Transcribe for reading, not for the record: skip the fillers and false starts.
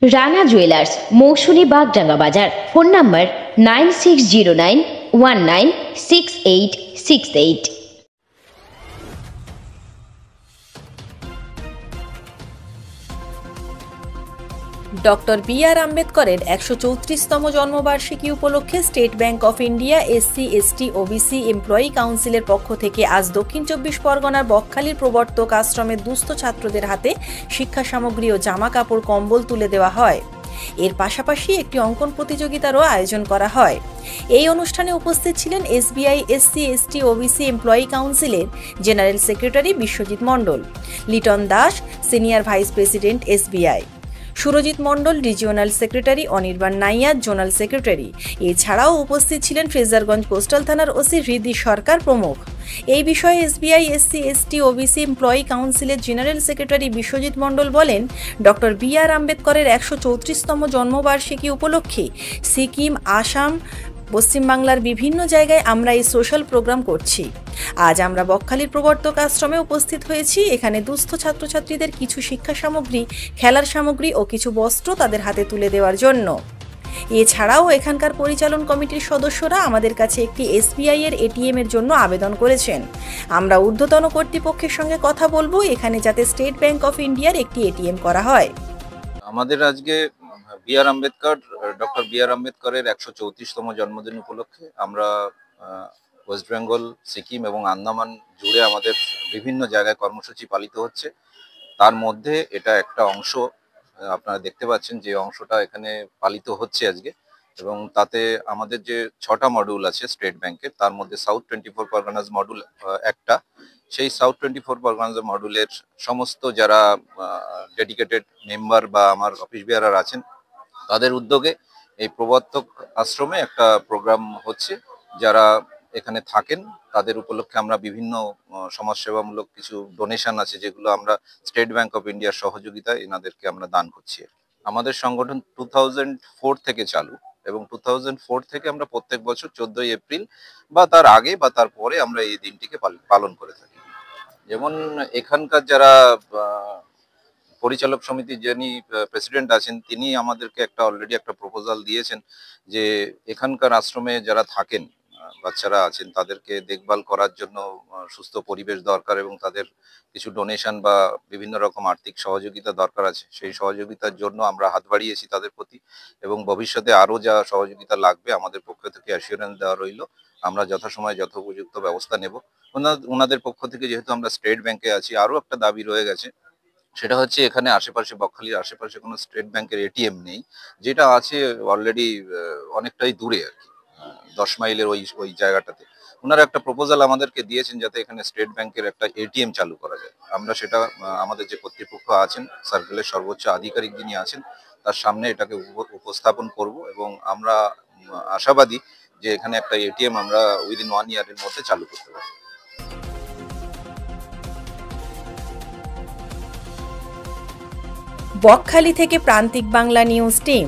Rana jewellers, মৌসুমী বাগডাঙ্গা বাজার। Phone number 9609196868। Doctor B.R.. আম্বেদকরের ১৩৪তম জন্মবার্ষিকী উপলক্ষে state bank of India SC/ST/OBC employee কাউন্সিলের পক্ষ থেকে আজ দক্ষিণ চব্বিশ পরগনার বকখালির প্রবর্তক আশ্রমের দুস্থ ছাত্রদের হাতে শিক্ষা সামগ্রী ও জামা কাপড় কম্বল তুলে দেওয়া হয়। এর পাশাপাশি একটি অঙ্কন প্রতিযোগিতারও আয়োজন করা হয়। এই অনুষ্ঠানে উপস্থিত ছিলেন SBI SC/ST/OBC এমপ্লয়ি কাউন্সিলের general secretary Biswajit Mondal, Liton Das senior vice president SBI, Surajit Mondal regional secretary, Anirban Naiya zonal secretary. এছাড়াও উপস্থিত ছিলেন ফ্রেজারগঞ্জ কোস্টাল থানার ওসি হৃদি সরকার প্রমুখ। এই বিষয়ে SBI SC/ST/OBC এমপ্লয়ি কাউন্সিলের জেনারেল সেক্রেটারি বিশ্বজিৎ মণ্ডল বলেন, ডক্টর বি.আর. আম্বেদকরের ১৩৪তম জন্মবার্ষিকী উপলক্ষে সিকিম, আসাম, পশ্চিমবাংলার বিভিন্ন জায়গায় আমরা এই সোশ্যাল প্রোগ্রাম করছি। আজ আমরা বকখালির প্রবর্তক আশ্রমে উপস্থিত হয়েছি। এখানে দুস্থ ছাত্রছাত্রীদের কিছু শিক্ষা সামগ্রী, খেলার সামগ্রী ও কিছু বস্ত্র তাদের হাতে তুলে দেওয়ার জন্য। এছাড়াও এখানকার পরিচালন কমিটির সদস্যরা আমাদের কাছে একটি SBI এর ATM এর জন্য আবেদন করেছেন। আমরা ঊর্ধ্বতন কর্তৃপক্ষের সঙ্গে কথা বলবো এখানে যাতে স্টেট ব্যাংক অফ ইন্ডিয়ার একটি ATM করা হয়। আমাদের আজকে ডক্টর বি.আর. আম্বেদকরের ১৩৪তম জন্মদিন উপলক্ষে আমরা ওয়েস্ট বেঙ্গল, সিকিম এবং আন্দামান জুড়ে আমাদের বিভিন্ন জায়গায় কর্মসূচি পালিত হচ্ছে। তার মধ্যে এটা একটা অংশ, আপনারা দেখতে পাচ্ছেন যে অংশটা এখানে পালিত হচ্ছে আজকে। এবং তাতে আমাদের যে 6টা মডিউল আছে স্টেট ব্যাংকের, তার মধ্যে সাউথ 24 পরগনাস মডিউল একটা। সেই সাউথ 24 পরগনাস মডিউলের সমস্ত যারা ডেডিকেটেড মেম্বার বা আমার অফিস বেয়ারার আছেন, তাদের উদ্যোগে এই প্রবর্তক আশ্রমে একটা প্রোগ্রাম হচ্ছে। যারা এখানে থাকেন তাদের উপলক্ষে আমরা বিভিন্ন সমাজসেবামূলক কিছু ডোনেশন আছে, যেগুলো আমরা স্টেট ব্যাংক অফ ইন্ডিয়ার সহযোগিতায় এনাদেরকে আমরা দান করছি। আমাদের সংগঠন 2004 থেকে চালু, এবং 2004 থেকে আমরা প্রত্যেক বছর 14ই এপ্রিল বা তার আগে বা তার পরে আমরা এই দিনটিকে পালন করে থাকি। যেমন এখানকার যারা পরিচালক সমিতির যিনি প্রেসিডেন্ট আছেন, তিনি আমাদেরকে অলরেডি একটা প্রপোজাল দিয়েছেন যে এখানকার আশ্রমে যারা থাকেন, বাচ্চারা আছেন, তাদেরকে দেখভাল করার জন্য সুস্থ পরিবেশ দরকার এবং তাদের কিছু ডোনেশন বা বিভিন্ন রকম আর্থিক সহযোগিতা দরকার আছে। সেই সহযোগিতার জন্য আমরা হাত বাড়িয়েছি তাদের প্রতি, এবং ভবিষ্যতে আরো যা সহযোগিতা লাগবে আমাদের পক্ষ থেকে অ্যাসিওরেন্স দেওয়া রইল। আমরা যথাসময়ে যথোপযুক্ত ব্যবস্থা নেব। ওনাদের পক্ষ থেকে যেহেতু আমরা স্টেট ব্যাংকে আছি, আরো একটা দাবি রয়ে গেছে, সেটা হচ্ছে এখানে আশেপাশে, বকখালির আশেপাশে কোনো স্টেট ব্যাংকের ATM নেই। যেটা আছে অলরেডি অনেকটাই দূরে আর কি, 10 মাইলের ওই জায়গাটাতে। ওনারা একটা প্রপোজাল আমাদেরকে দিয়েছেন যাতে এখানে স্টেট ব্যাংকের একটা ATM চালু করা যায়। আমরা সেটা আমাদের যে কর্তৃপক্ষ আছেন, সার্কেলের সর্বোচ্চ আধিকারিক যিনি আছেন, তার সামনে এটাকে উপস্থাপন করব, এবং আমরা আশাবাদী যে এখানে একটা ATM আমরা উইদিন 1 ইয়ারের মধ্যে চালু করতে পারবো। বকখালি থেকে প্রান্তিক বাংলা নিউজ টিম।